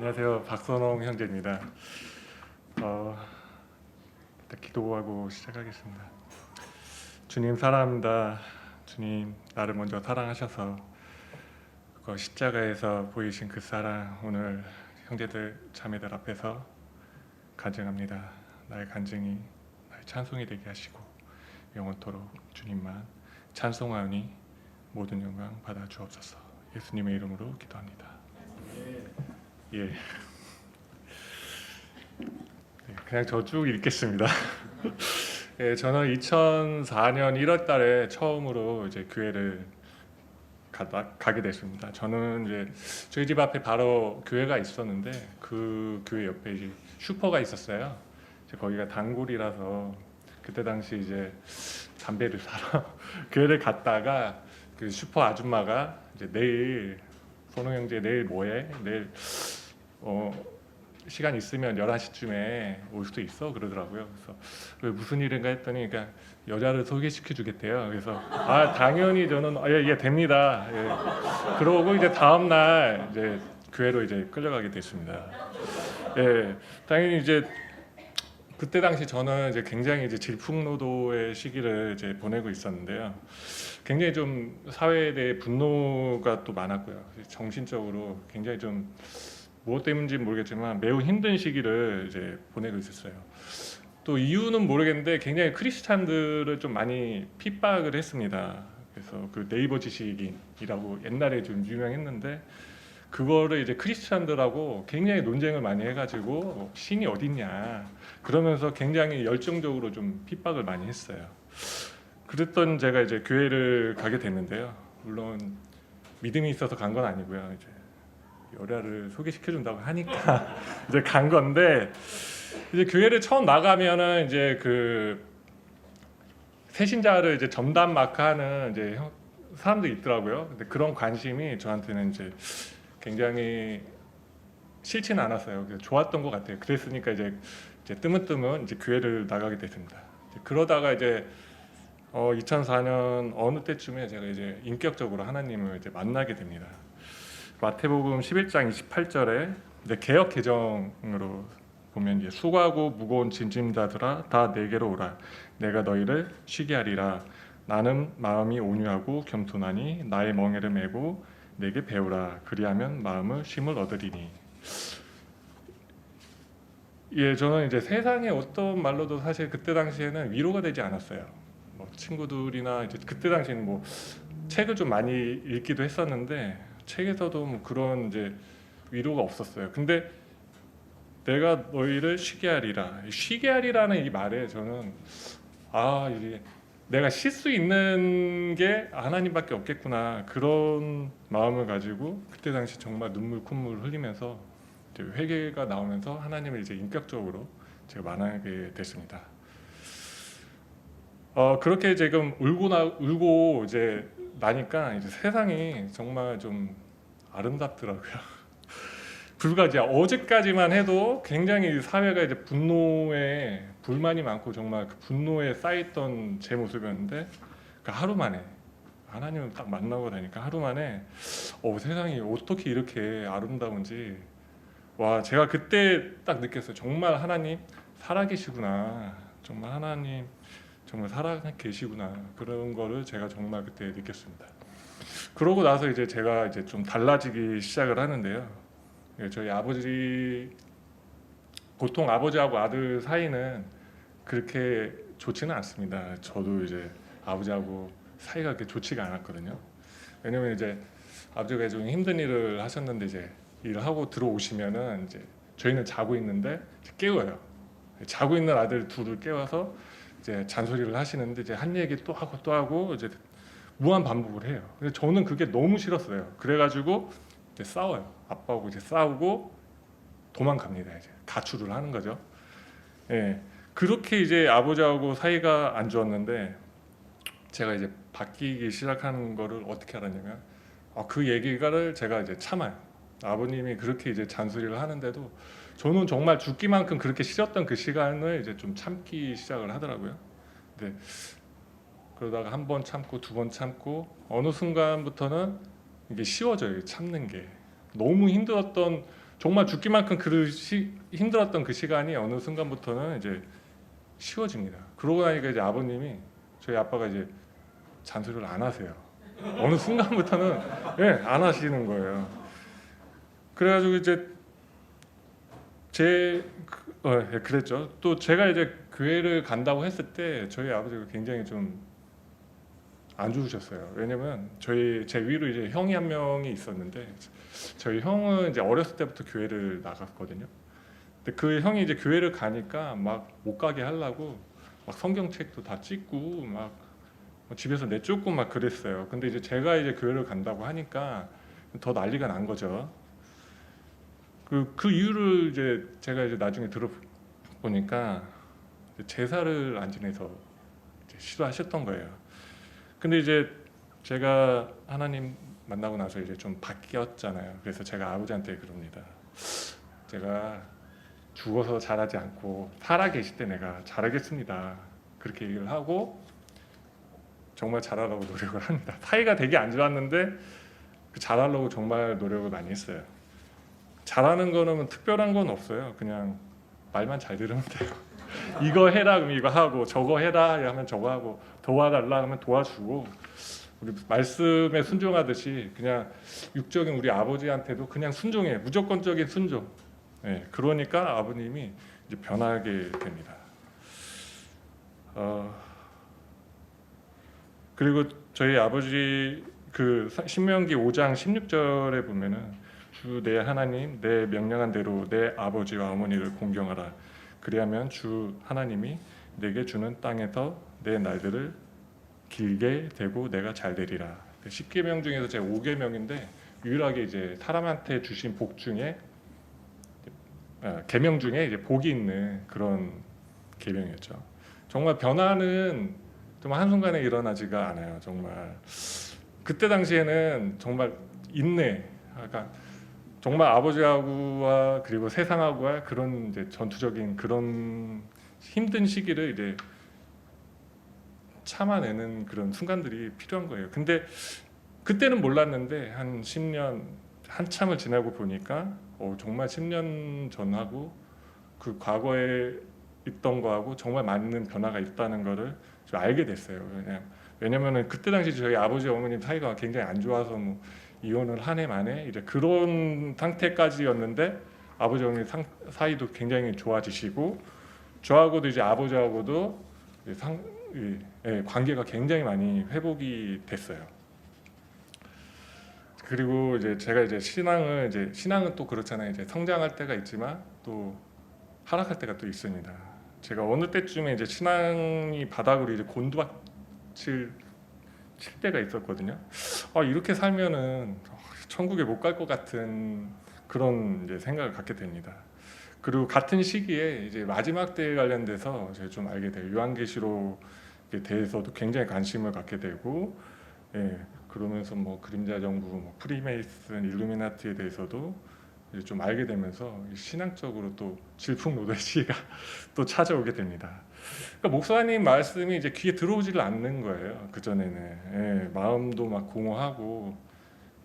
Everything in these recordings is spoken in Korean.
안녕하세요. 박선홍 형제입니다. 일단 기도하고 시작하겠습니다. 주님 사랑합니다. 주님 나를 먼저 사랑하셔서 그 십자가에서 보이신 그 사랑 오늘 형제들 자매들 앞에서 간증합니다. 나의 간증이 나의 찬송이 되게 하시고 영원토록 주님만 찬송하오니 모든 영광 받아 주옵소서. 예수님의 이름으로 기도합니다. 예. 그냥 저 쭉 읽겠습니다. 예, 저는 2004년 1월달에 처음으로 이제 교회를 가게 됐습니다. 저는 이제 저희 집 앞에 바로 교회가 있었는데 그 교회 옆에 이제 슈퍼가 있었어요. 이제 거기가 단골이라서 그때 당시 이제 담배를 사러 교회를 갔다가 그 슈퍼 아줌마가 이제 내일 선호 형제 내일 뭐해? 내일 시간 있으면 11시쯤에 올 수도 있어 그러더라고요. 그래서 왜 무슨 일인가 했더니 그러니까 여자를 소개시켜 주겠대요. 그래서 당연히 저는 예 됩니다. 예. 그러고 이제 다음 날 이제 교회로 이제 끌려가게 됐습니다. 예, 당연히 이제 그때 당시 저는 이제 굉장히 이제 질풍노도의 시기를 이제 보내고 있었는데요. 굉장히 좀 사회에 대해 분노가 또 많았고요. 정신적으로 굉장히 좀 무엇 때문인지 모르겠지만 매우 힘든 시기를 이제 보내고 있었어요. 또 이유는 모르겠는데 굉장히 크리스찬들을 좀 많이 핍박을 했습니다. 그래서 그 네이버 지식인이라고 옛날에 좀 유명했는데 그거를 이제 크리스찬들하고 굉장히 논쟁을 많이 해가지고 신이 어딨냐 그러면서 굉장히 열정적으로 좀 핍박을 많이 했어요. 그랬던 제가 이제 교회를 가게 됐는데요. 물론 믿음이 있어서 간 건 아니고요. 이제 여자를 소개시켜 준다고 하니까 이제 간 건데 이제 교회를 처음 나가면은 이제 그 새신자를 이제 전담 마크하는 이제 사람들이 있더라고요. 근데 그런 관심이 저한테는 이제 굉장히 싫지는 않았어요. 그래서 좋았던 것 같아요. 그랬으니까 이제 뜨문뜨문 이제 교회를 나가게 됐습니다. 그러다가 이제 2004년 어느 때쯤에 제가 이제 인격적으로 하나님을 이제 만나게 됩니다. 마태복음 11장 28절에 개역 개정으로 보면 이제 수고하고 무거운 짐진 자들아 다 내게로 오라 내가 너희를 쉬게 하리라 나는 마음이 온유하고 겸손하니 나의 멍에를 메고 내게 배우라 그리하면 마음을 쉼을 얻으리니. 예, 저는 이제 세상의 어떤 말로도 사실 그때 당시에는 위로가 되지 않았어요. 뭐 친구들이나 이제 그때 당시에는 뭐 책을 좀 많이 읽기도 했었는데 책에서도 뭐 그런 이제 위로가 없었어요. 근데 내가 너희를 쉬게 하리라. 쉬게 하리라는 이 말에 저는 이게 내가 쉴 수 있는 게 하나님밖에 없겠구나 그런 마음을 가지고 그때 당시 정말 눈물 콧물 흘리면서 이제 회개가 나오면서 하나님을 이제 인격적으로 제가 만나게 됐습니다. 그렇게 지금 울고 이제 나니까 이제 세상이 정말 좀 아름답더라고요. 불과 이제 어제까지만 해도 굉장히 사회가 이제 분노에 불만이 많고 정말 그 분노에 쌓였던 제 모습이었는데 그 하루 만에 하나님을 딱 만나고 나니까 하루 만에 세상이 어떻게 이렇게 아름다운지 제가 그때 딱 느꼈어요. 정말 하나님 살아계시구나. 정말 하나님 정말 살아계시구나. 그런 거를 제가 정말 그때 느꼈습니다. 그러고 나서 이제 제가 이제 좀 달라지기 시작을 하는데요. 저희 아버지 보통 아버지하고 아들 사이는 그렇게 좋지는 않습니다. 저도 이제 아버지하고 사이가 그렇게 좋지가 않았거든요. 왜냐면 이제 아버지가 좀 힘든 일을 하셨는데 이제 일을 하고 들어오시면은 이제 저희는 자고 있는데 깨워요. 자고 있는 아들 둘을 깨워서 이제 잔소리를 하시는데 이제 한 얘기 또 하고 이제 무한 반복을 해요. 근데 저는 그게 너무 싫었어요. 그래가지고 이제 싸워요. 아빠하고 이제 싸우고 도망갑니다. 이제 가출을 하는 거죠. 예, 그렇게 이제 아버지하고 사이가 안 좋았는데 제가 이제 바뀌기 시작하는 거를 어떻게 알았냐면 그 얘기를 제가 이제 참아요. 아버님이 그렇게 이제 잔소리를 하는데도 저는 정말 죽기만큼 그렇게 싫었던 그 시간을 이제 좀 참기 시작을 하더라고요. 근데 그러다가 한 번 참고 두 번 참고 어느 순간부터는 이게 쉬워져요. 참는 게 너무 힘들었던 정말 죽기만큼 힘들었던 그 시간이 어느 순간부터는 이제 쉬워집니다. 그러고 나니까 이제 아버님이 저희 아빠가 이제 잔소리를 안 하세요. 어느 순간부터는 예, 안 하시는 거예요. 그래가지고 이제 예, 그랬죠. 또 제가 이제 교회를 간다고 했을 때 저희 아버지가 굉장히 좀 안 좋으셨어요. 왜냐면 제 위로 이제 형이 한 명이 있었는데 저희 형은 이제 어렸을 때부터 교회를 나갔거든요. 근데 그 형이 이제 교회를 가니까 막 못 가게 하려고 막 성경책도 다 찍고 막 집에서 내쫓고 막 그랬어요. 근데 이제 제가 이제 교회를 간다고 하니까 더 난리가 난 거죠. 그 이유를 이제 제가 이제 나중에 들어보니까 제사를 안 지내서 이제 싫어하셨던 거예요. 근데 이제 제가 하나님 만나고 나서 이제 좀 바뀌었잖아요. 그래서 제가 아버지한테 그럽니다. 제가 죽어서 잘하지 않고 살아 계실 때 내가 잘하겠습니다. 그렇게 얘기를 하고 정말 잘하려고 노력을 합니다. 사이가 되게 안 좋았는데 잘하려고 정말 노력을 많이 했어요. 잘하는 거는 뭐 특별한 건 없어요. 그냥 말만 잘 들으면 돼요. 이거 해라 그러면 이거 하고, 저거 해라 하면 저거 하고, 도와달라 하면 도와주고, 우리 말씀에 순종하듯이 그냥 육적인 우리 아버지한테도 그냥 순종해. 무조건적인 순종. 네, 그러니까 아버님이 이제 변하게 됩니다. 그리고 저희 아버지 그 신명기 5장 16절에 보면은 주 내 하나님 내 명령한 대로 내 아버지와 어머니를 공경하라. 그리하면 주 하나님이 내게 주는 땅에서 내 날들을 길게 되고 내가 잘 되리라. 10계명 중에서 제 5계명인데 유일하게 이제 사람한테 주신 복 중에 계명 중에 이제 복이 있는 그런 계명이었죠. 정말 변화는 좀 한순간에 일어나지가 않아요. 정말 그때 당시에는 정말 인내, 그러니까 정말 아버지하고와 그리고 세상하고와 그런 이제 전투적인 그런 힘든 시기를 이제 참아내는 그런 순간들이 필요한 거예요. 근데 그때는 몰랐는데 한 10년 한참을 지나고 보니까 정말 10년 전하고 그 과거에 있던 거하고 정말 맞는 변화가 있다는 거를 좀 알게 됐어요. 왜냐면은 그때 당시 저희 아버지 어머님 사이가 굉장히 안 좋아서 뭐 이혼을 한 해 만에 이제 그런 상태까지였는데 아버지 어머니 사이도 굉장히 좋아지시고 저하고도 이제 아버지하고도 관계가 굉장히 많이 회복이 됐어요. 그리고 이제 제가 이제 신앙은 또 그렇잖아요. 이제 성장할 때가 있지만 또 하락할 때가 또 있습니다. 제가 어느 때쯤에 이제 신앙이 바닥으로 이제 곤두박질 칠 때가 있었거든요. 이렇게 살면은 천국에 못 갈 것 같은 그런 이제 생각을 갖게 됩니다. 그리고 같은 시기에 이제 마지막 때에 관련돼서 제가 좀 알게 돼요. 요한계시록에 대해서도 굉장히 관심을 갖게 되고, 그러면서 뭐 그림자 정부, 뭐 프리메이슨, 일루미나티에 대해서도 이제 좀 알게 되면서 신앙적으로 또 질풍노도의 시기가 또 찾아오게 됩니다. 그러니까 목사님 말씀이 이제 귀에 들어오지를 않는 거예요. 그 전에는 마음도 막 공허하고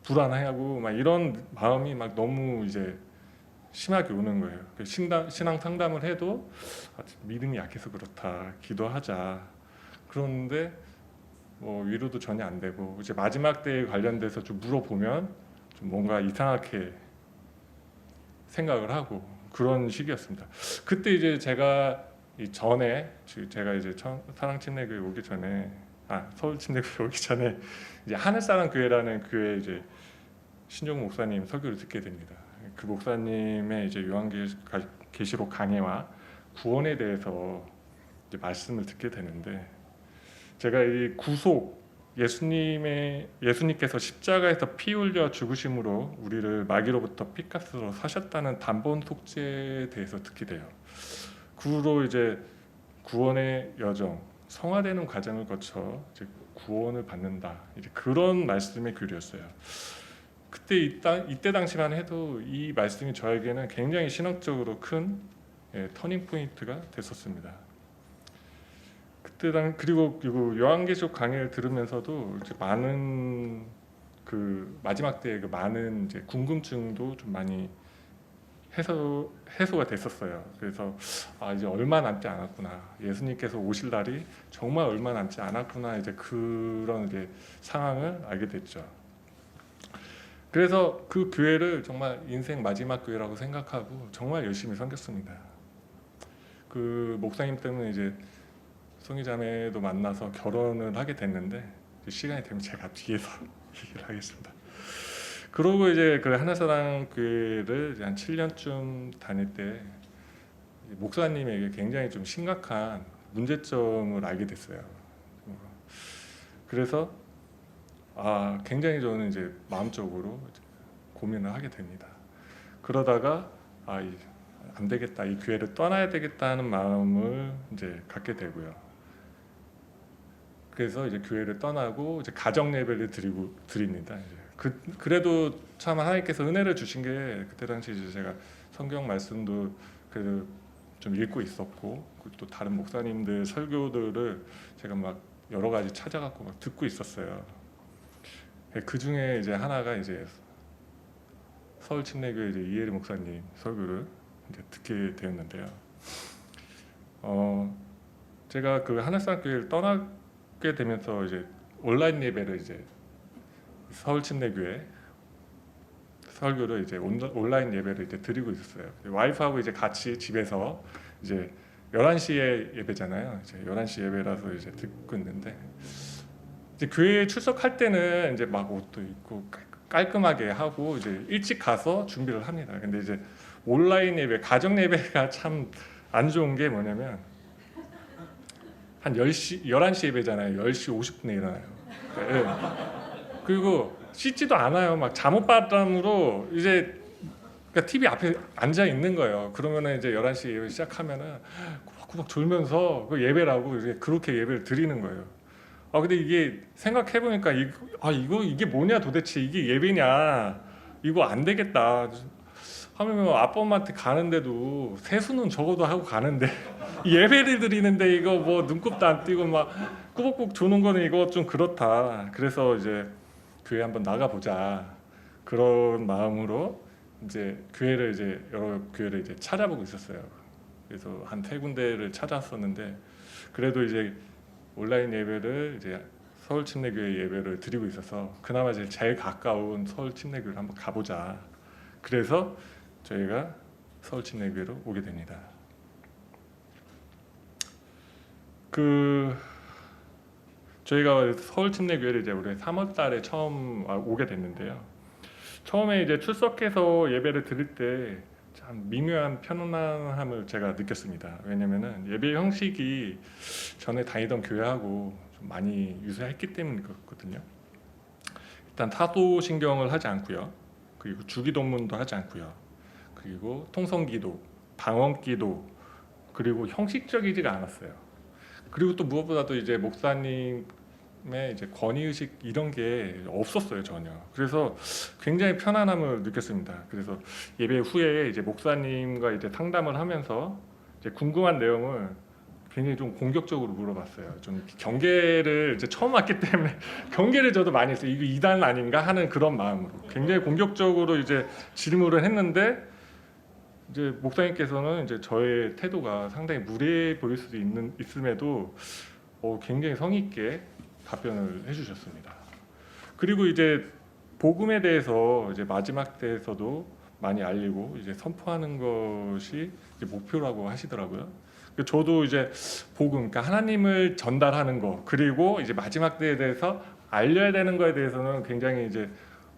불안해하고 막 이런 마음이 막 너무 이제 심하게 오는 거예요. 신앙 상담을 해도 믿음이 약해서 그렇다, 기도하자. 그런데 뭐 위로도 전혀 안 되고 이제 마지막 때에 관련돼서 좀 물어보면 좀 뭔가 이상하게 생각을 하고 그런 시기였습니다. 그때 이제 제가 이제 사랑침례교회 오기 전에 서울 침례교회 오기 전에 이제 하늘사랑 교회라는 교회 이제 신종 목사님 설교를 듣게 됩니다. 그 목사님의 이제 요한계시록 강해와 구원에 대해서 이제 말씀을 듣게 되는데 제가 이 구속 예수님께서 십자가에서 피 흘려 죽으심으로 우리를 마귀로부터 피값으로 사셨다는 단번 속죄에 대해서 듣게 돼요. 그 후로 이제 구원의 여정, 성화되는 과정을 거쳐 이제 구원을 받는다. 이제 그런 말씀의 교리였어요. 그때 이때 당시만 해도 이 말씀이 저에게는 굉장히 신학적으로 큰 터닝 포인트가 됐었습니다. 그리고 요한계시록 강의를 들으면서도 이제 많은 그 마지막 때의 그 많은 이제 궁금증도 좀 많이 해소가 됐었어요. 그래서 이제 얼마 남지 않았구나. 예수님께서 오실 날이 정말 얼마 남지 않았구나. 이제 그런 이제 상황을 알게 됐죠. 그래서 그 교회를 정말 인생 마지막 교회라고 생각하고 정말 열심히 섬겼습니다. 그 목사님 때문에 이제 송이자매도 만나서 결혼을 하게 됐는데 시간이 되면 제가 뒤에서 얘기를 하겠습니다. 그러고 이제 그 하늘사랑 교회를 한 7년쯤 다닐 때 목사님에게 굉장히 좀 심각한 문제점을 알게 됐어요. 그래서 굉장히 저는 이제 마음적으로 이제 고민을 하게 됩니다. 그러다가 안 되겠다, 이 교회를 떠나야 되겠다는 마음을 이제 갖게 되고요. 그래서 이제 교회를 떠나고 이제 가정 예배를 드립니다. 이제 그래도 참 하나님께서 은혜를 주신 게 그때 당시 이제 제가 성경 말씀도 그래도 좀 읽고 있었고 또 다른 목사님들 설교들을 제가 막 여러 가지 찾아갖고 막 듣고 있었어요. 그 중에 이제 하나가 이제 서울 침례교회 이제 이혜리 목사님 설교를 이제 듣게 되었는데요. 제가 그 하늘산 교회를 떠나게 되면서 이제 온라인 예배를 이제 서울 침례교회 설교를 이제 온라인 예배를 이제 드리고 있었어요. 와이프하고 이제 같이 집에서 이제 11시에 예배잖아요. 이제 11시 예배라서 이제 듣고 있는데 이제 교회에 출석할 때는 이제 막 옷도 입고 깔끔하게 하고 이제 일찍 가서 준비를 합니다. 근데 이제 온라인 예배, 가정 예배가 참 안 좋은 게 뭐냐면 한 11시 예배잖아요. 10시 50분에 일어나요. 네. 그리고 씻지도 않아요. 막 잠옷바람으로 이제 그러니까 TV 앞에 앉아 있는 거예요. 그러면은 이제 11시 예배 시작하면은 꾸벅꾸벅 졸면서 그 예배라고 이제 그렇게 예배를 드리는 거예요. 근데 이게 생각해 보니까 이게 뭐냐 도대체, 이게 예배냐, 이거 안 되겠다 하면 아빠 엄마한테 가는데도 세수는 적어도 하고 가는데 예배를 드리는데 이거 뭐 눈곱도 안 띄고 막 꾸벅꾸벅 조는 거는 이거 좀 그렇다. 그래서 이제 교회 한번 나가보자, 그런 마음으로 이제 교회를 이제 여러 교회를 이제 찾아보고 있었어요. 그래서 한 3군데를 찾았었는데 그래도 이제 온라인 예배를 이제 서울 침례교회 예배를 드리고 있어서 그나마 제일 가까운 서울 침례교회를 한번 가보자. 그래서 저희가 서울 침례교회로 오게 됩니다. 저희가 서울 침례교회를 이제 올해 3월달에 처음 오게 됐는데요. 처음에 이제 출석해서 예배를 드릴 때 참 미묘한 편안함을 제가 느꼈습니다. 왜냐면은 예배 형식이 전에 다니던 교회하고 좀 많이 유사했기 때문이거든요. 일단 사도신경을 하지 않고요. 그리고 주기도문도 하지 않고요. 그리고 통성기도, 방언기도, 그리고 형식적이지가 않았어요. 그리고 또 무엇보다도 이제 목사님의 이제 권위의식 이런 게 없었어요, 전혀. 그래서 굉장히 편안함을 느꼈습니다. 그래서 예배 후에 이제 목사님과 이제 상담을 하면서 이제 궁금한 내용을 굉장히 좀 공격적으로 물어봤어요. 좀 경계를 이제 처음 왔기 때문에 경계를 저도 많이 했어요. 이거 이단 아닌가 하는 그런 마음으로 굉장히 공격적으로 이제 질문을 했는데 이제 목사님께서는 이제 저의 태도가 상당히 무례해 보일 수도 있음에도 굉장히 성의 있게 답변을 해주셨습니다. 그리고 이제 복음에 대해서 이제 마지막 때에서도 많이 알리고 이제 선포하는 것이 이제 목표라고 하시더라고요. 저도 이제 복음, 그러니까 하나님을 전달하는 거, 그리고 이제 마지막 때에 대해서 알려야 되는 거에 대해서는 굉장히 이제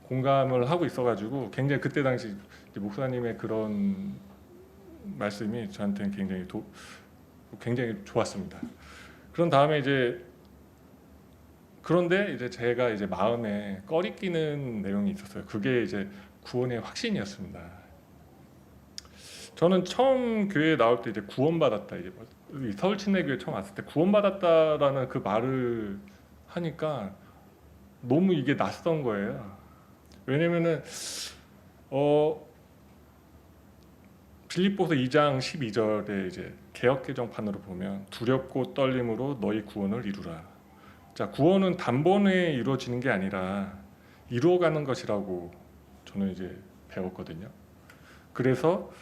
공감을 하고 있어가지고 굉장히 그때 당시 이제 목사님의 그런 말씀이 저한테는 굉장히 좋았습니다. 그런 다음에 그런데 이제 제가 이제 마음에 꺼리끼는 내용이 있었어요. 그게 이제 구원의 확신이었습니다. 저는 처음 교회에 나올 때 이제 구원받았다, 이제 서울 침례교회 처음 왔을 때 구원받았다라는 그 말을 하니까 너무 이게 낯선 거예요. 왜냐면은 빌립보서 2장 12절에 이제 개역개정판으로 보면 두렵고 떨림으로 너희 구원을 이루라. 자, 구원은 단번에 이루어지는 게 아니라 이루어가는 것이라고 저는 이제 배웠거든요. 그래서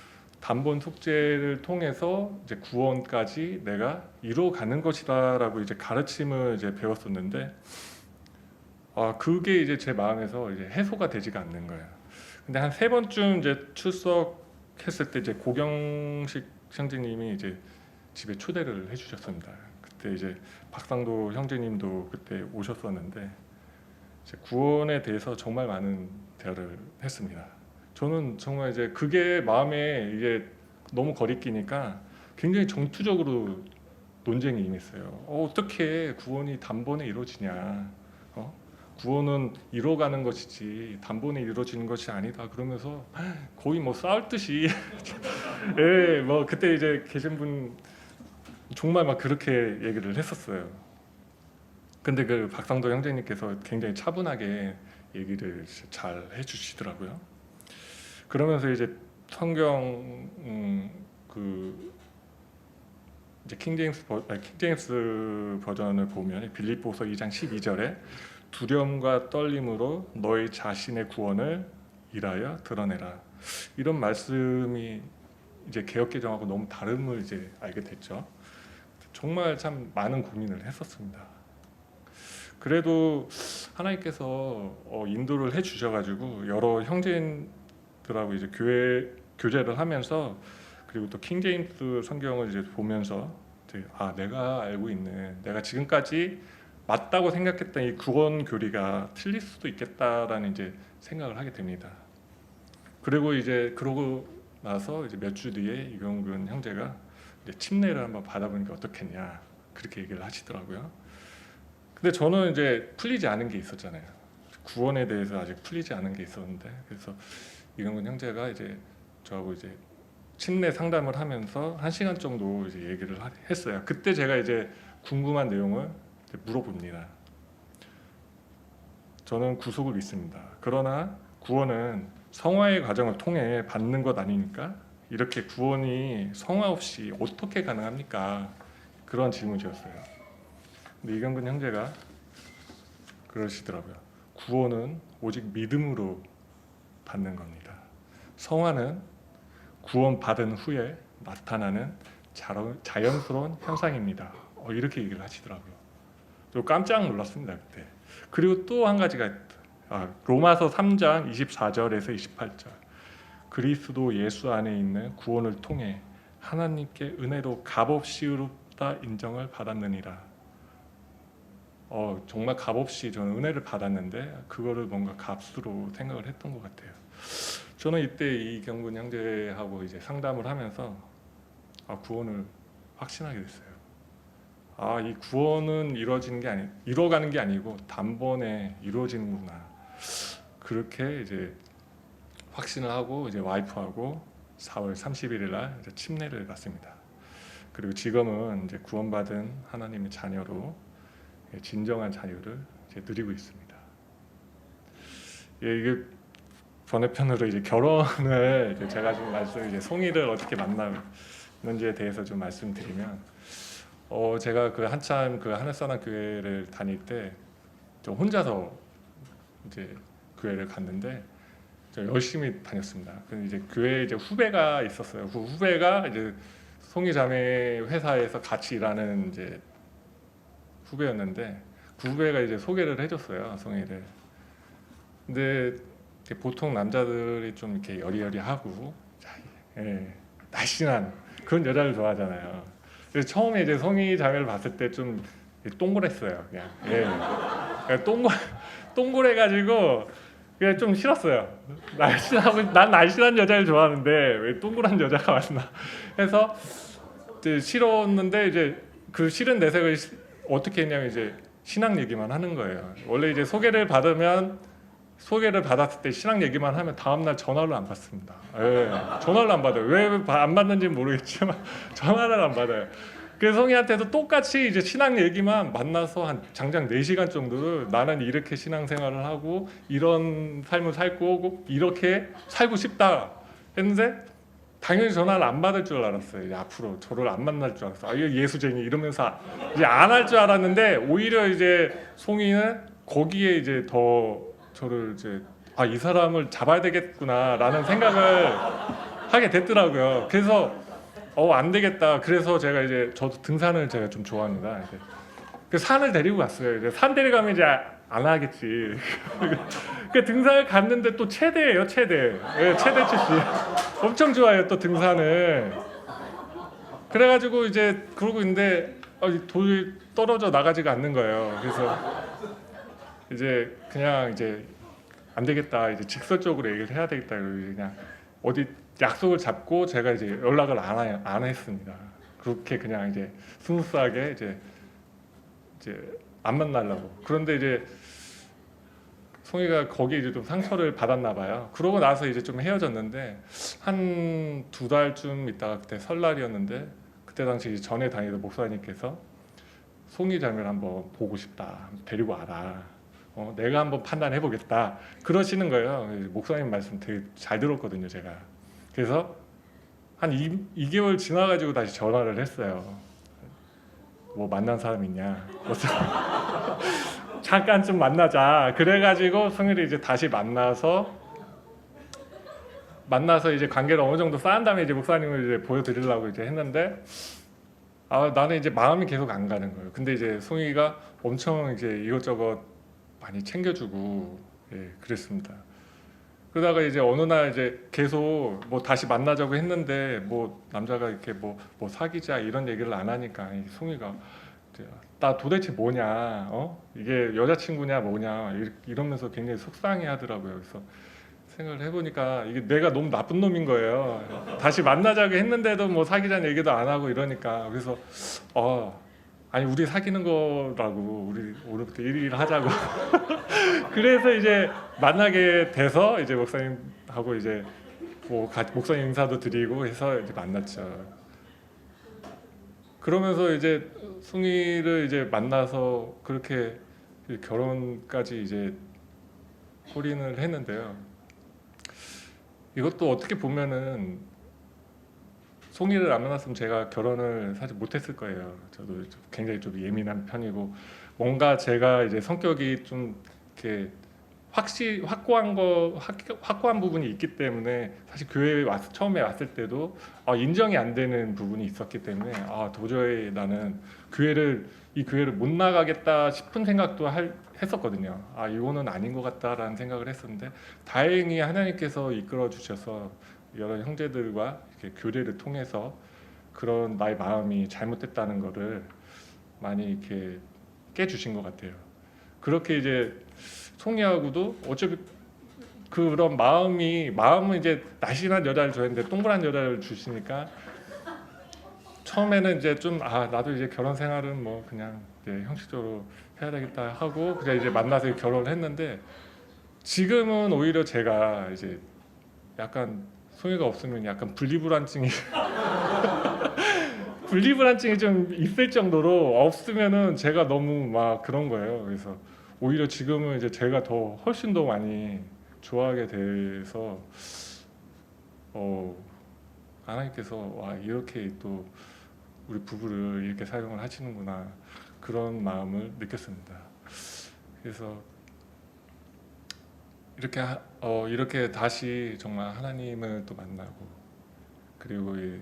단본 숙제를 통해서 이제 구원까지 내가 이루어가는 것이다라고 이제 가르침을 이제 배웠었는데, 그게 이제 제 마음에서 이제 해소가 되지가 않는 거예요. 근데 한 3번쯤 이제 출석했을 때 이제 고경식 형제님이 이제 집에 초대를 해주셨습니다. 그때 이제 박상도 형제님도 그때 오셨었는데 이제 구원에 대해서 정말 많은 대화를 했습니다. 저는 정말 이제 그게 마음에 이게 너무 거리끼니까 굉장히 전투적으로 논쟁이 임했어요. 어떻게 구원이 단번에 이루어지냐? 구원은 이루어가는 것이지 단번에 이루어지는 것이 아니다. 그러면서 거의 뭐 싸울 듯이 예, 뭐 그때 이제 계신 분 정말 막 그렇게 얘기를 했었어요. 근데 그 박상도 형제님께서 굉장히 차분하게 얘기를 잘 해주시더라고요. 그러면서 이제 성경 그 이제 킹제임스 버전을 보면 빌립보서 2장 12절에 두려움과 떨림으로 너희 자신의 구원을 일하여 드러내라, 이런 말씀이 이제 개역개정하고 너무 다름을 이제 알게 됐죠. 정말 참 많은 고민을 했었습니다. 그래도 하나님께서 인도를 해주셔가지고 여러 형제들하고 이제 교제를 하면서, 그리고 또 킹제임스 성경을 이제 보면서 이제 내가 알고 있는, 내가 지금까지 맞다고 생각했던 이 구원 교리가 틀릴 수도 있겠다라는 이제 생각을 하게 됩니다. 그리고 이제 그러고 나서 이제 몇 주 뒤에 이경근 형제가 이제 침례를 한번 받아보는 게 어떻겠냐, 그렇게 얘기를 하시더라고요. 근데 저는 이제 풀리지 않은 게 있었잖아요. 구원에 대해서 아직 풀리지 않은 게 있었는데, 그래서 이경근 형제가 이제 저하고 이제 침례 상담을 하면서 1시간 정도 이제 얘기를 했어요. 그때 제가 이제 궁금한 내용을 물어봅니다. 저는 구속을 믿습니다. 그러나 구원은 성화의 과정을 통해 받는 것 아니니까 이렇게 구원이 성화 없이 어떻게 가능합니까? 그런 질문이었어요. 근데 이경근 형제가 그러시더라고요. 구원은 오직 믿음으로 받는 겁니다. 성화는 구원받은 후에 나타나는 자연스러운 현상입니다. 이렇게 얘기를 하시더라고요. 저 깜짝 놀랐습니다 그때. 그리고 또 한 가지가 로마서 3장 24절에서 28절, 그리스도 예수 안에 있는 구원을 통해 하나님께 은혜로 값없이 의롭다 인정을 받았느니라. 정말 값없이 저는 은혜를 받았는데 그거를 뭔가 값으로 생각을 했던 것 같아요. 저는 이때 이경근 형제하고 이제 상담을 하면서 구원을 확신하게 됐어요. 이 구원은 이루어가는 게 아니고 단번에 이루어지는구나. 그렇게 이제 확신을 하고 이제 와이프하고 4월 31일 날 이제 침례를 받습니다. 그리고 지금은 이제 구원받은 하나님의 자녀로 진정한 자유를 이제 누리고 있습니다. 이게 번외편으로 이제 결혼을 이제 제가 좀 이제 송이를 어떻게 만나는지에 대해서 좀 말씀드리면, 제가 그 한참 그 하늘사랑 교회를 다닐 때 좀 혼자서 이제 교회를 갔는데 열심히 다녔습니다. 근데 이제 교회에 이제 후배가 있었어요. 그 후배가 이제 송이 자매 회사에서 같이 일하는 이제 후배였는데, 그 후배가 이제 소개를 해줬어요, 송이를. 근데 보통 남자들이 좀 이렇게 여리여리하고 날씬한 그런 여자를 좋아하잖아요. 그래서 처음에 이제 송이 자매를 봤을 때 좀 동그랬어요. 그냥 동그래가지고 그냥 좀 싫었어요. 난 날씬한 여자를 좋아하는데 왜 동그란 여자가 왔나. 그래서 이제 싫었는데 이제 그 싫은 내색을 어떻게 했냐면 이제 신앙 얘기만 하는 거예요. 원래 이제 소개를 받았을 때 신앙 얘기만 하면 다음날 전화를 안 받습니다. 전화를 안 받아요. 왜 안 받는지는 모르겠지만 전화를 안 받아요. 그래서 송이한테도 똑같이 이제 신앙 얘기만 만나서 한 장장 4시간 정도를 나는 이렇게 신앙생활을 하고 이런 삶을 살고 이렇게 살고 싶다 했는데, 당연히 전화를 안 받을 줄 알았어요. 이제 앞으로 저를 안 만날 줄 알았어요. 이거 예수쟁이 이러면서 이제 안 할 줄 알았는데, 오히려 이제 송이는 거기에 이제 더 저를 이제 이 사람을 잡아야 되겠구나라는 생각을 하게 됐더라고요. 그래서 안 되겠다. 그래서 제가 이제 저도 등산을 제가 좀 좋아합니다. 이제 그 산을 데리고 갔어요. 이제 산 데려가면 이제 안 하겠지. 그 등산을 갔는데 또 최대예요, 최대. 예, 최대 출신. 엄청 좋아해요, 또 등산을. 그래가지고 이제 그러고 있는데 도저히 떨어져 나가지가 않는 거예요. 그래서 이제 그냥 이제 안 되겠다. 이제 직설적으로 얘기를 해야 되겠다. 그냥 어디 약속을 잡고 제가 이제 연락을 안 했습니다. 그렇게 그냥 이제 스무스하게 이제 안 만나려고. 그런데 이제 송이가 거기에 이제 좀 상처를 받았나 봐요. 그러고 나서 이제 좀 헤어졌는데 한 2달쯤 있다가 그때 설날이었는데 그때 당시 전에 다니던 목사님께서 송이 자매를 한번 보고 싶다. 데리고 와라. 내가 한번 판단해 보겠다. 그러시는 거예요. 목사님 말씀 되게 잘 들었거든요, 제가. 그래서 한 2개월 지나가지고 다시 전화를 했어요. 뭐 만난 사람 있냐? 잠깐 좀 만나자. 그래가지고 송이를 이제 다시 만나서 이제 관계를 어느 정도 쌓은 다음에 이제 목사님을 이제 보여드리려고 이제 했는데 나는 이제 마음이 계속 안 가는 거예요. 근데 이제 송이가 엄청 이제 이것저것 많이 챙겨주고 그랬습니다. 그러다가 이제 어느 날 이제 계속 뭐 다시 만나자고 했는데 뭐 남자가 이렇게 뭐 사귀자 이런 얘기를 안 하니까 송이가 나 도대체 뭐냐, 이게 여자친구냐 뭐냐 이러면서 굉장히 속상해 하더라고요. 그래서 생각을 해보니까 이게 내가 너무 나쁜 놈인 거예요. 다시 만나자고 했는데도 뭐 사귀자는 얘기도 안 하고 이러니까. 그래서 아니 우리 사귀는 거라고, 우리 오늘부터 1일 하자고. 그래서 이제 만나게 돼서 이제 목사님하고 이제 뭐 목사님 인사도 드리고 해서 이제 만났죠. 그러면서 이제 숭이를 이제 만나서 그렇게 결혼까지 이제 골인을 했는데요. 이것도 어떻게 보면은 송이를 안 만났으면 제가 결혼을 사실 못했을 거예요. 저도 굉장히 좀 예민한 편이고 뭔가 제가 이제 성격이 좀 이렇게 확고한 부분이 있기 때문에 사실 교회에 처음에 왔을 때도 인정이 안 되는 부분이 있었기 때문에 도저히 나는 이 교회를 못 나가겠다 싶은 생각도 했었거든요. 이거는 아닌 것 같다라는 생각을 했었는데 다행히 하나님께서 이끌어 주셔서 여러 형제들과 이렇게 교례를 통해서 그런 나의 마음이 잘못됐다는 것을 많이 이렇게 깨주신 것 같아요. 그렇게 이제 송이하고도 어차피 그런 마음은 이제 날씬한 여자를 좋아했는데 동그란 여자를 주시니까 처음에는 이제 좀 나도 이제 결혼 생활은 뭐 그냥 이제 형식적으로 해야 되겠다 하고 그냥 이제 만나서 결혼을 했는데 지금은 오히려 제가 이제 약간 송이가 없으면 약간 분리불안증이 좀 있을 정도로 없으면은 제가 너무 막 그런 거예요. 그래서 오히려 지금은 이제 제가 훨씬 더 많이 좋아하게 돼서 하나님께서 이렇게 또 우리 부부를 이렇게 사용을 하시는구나 그런 마음을 느꼈습니다. 그래서 이렇게 다시 정말 하나님을 또 만나고 그리고 이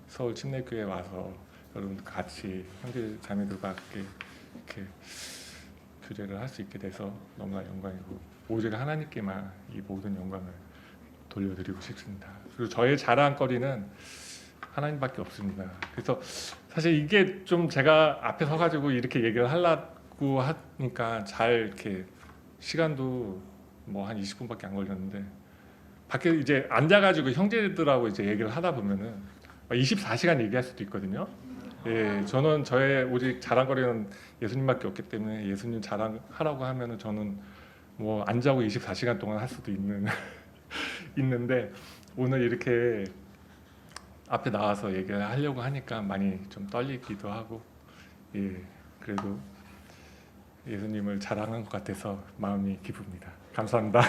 서울 침례교회에 와서 여러분들 같이 형제 자매들과 함께 이렇게 교제를 할 수 있게 돼서 너무나 영광이고 오직 하나님께만 이 모든 영광을 돌려드리고 싶습니다. 그리고 저의 자랑거리는 하나님밖에 없습니다. 그래서 사실 이게 좀 제가 앞에 서가지고 이렇게 얘기를 하려고 하니까 잘 이렇게 시간도 뭐 한 20분밖에 안 걸렸는데 밖에 이제 앉아가지고 형제들하고 이제 얘기를 하다 보면은 24시간 얘기할 수도 있거든요. 저는 저의 오직 자랑거리는 예수님밖에 없기 때문에 예수님 자랑하라고 하면은 저는 뭐 안 자고 24시간 동안 할 수도 있는데 오늘 이렇게 앞에 나와서 얘기를 하려고 하니까 많이 좀 떨리기도 하고 그래도 예수님을 자랑한 것 같아서 마음이 기쁩니다. 감사합니다.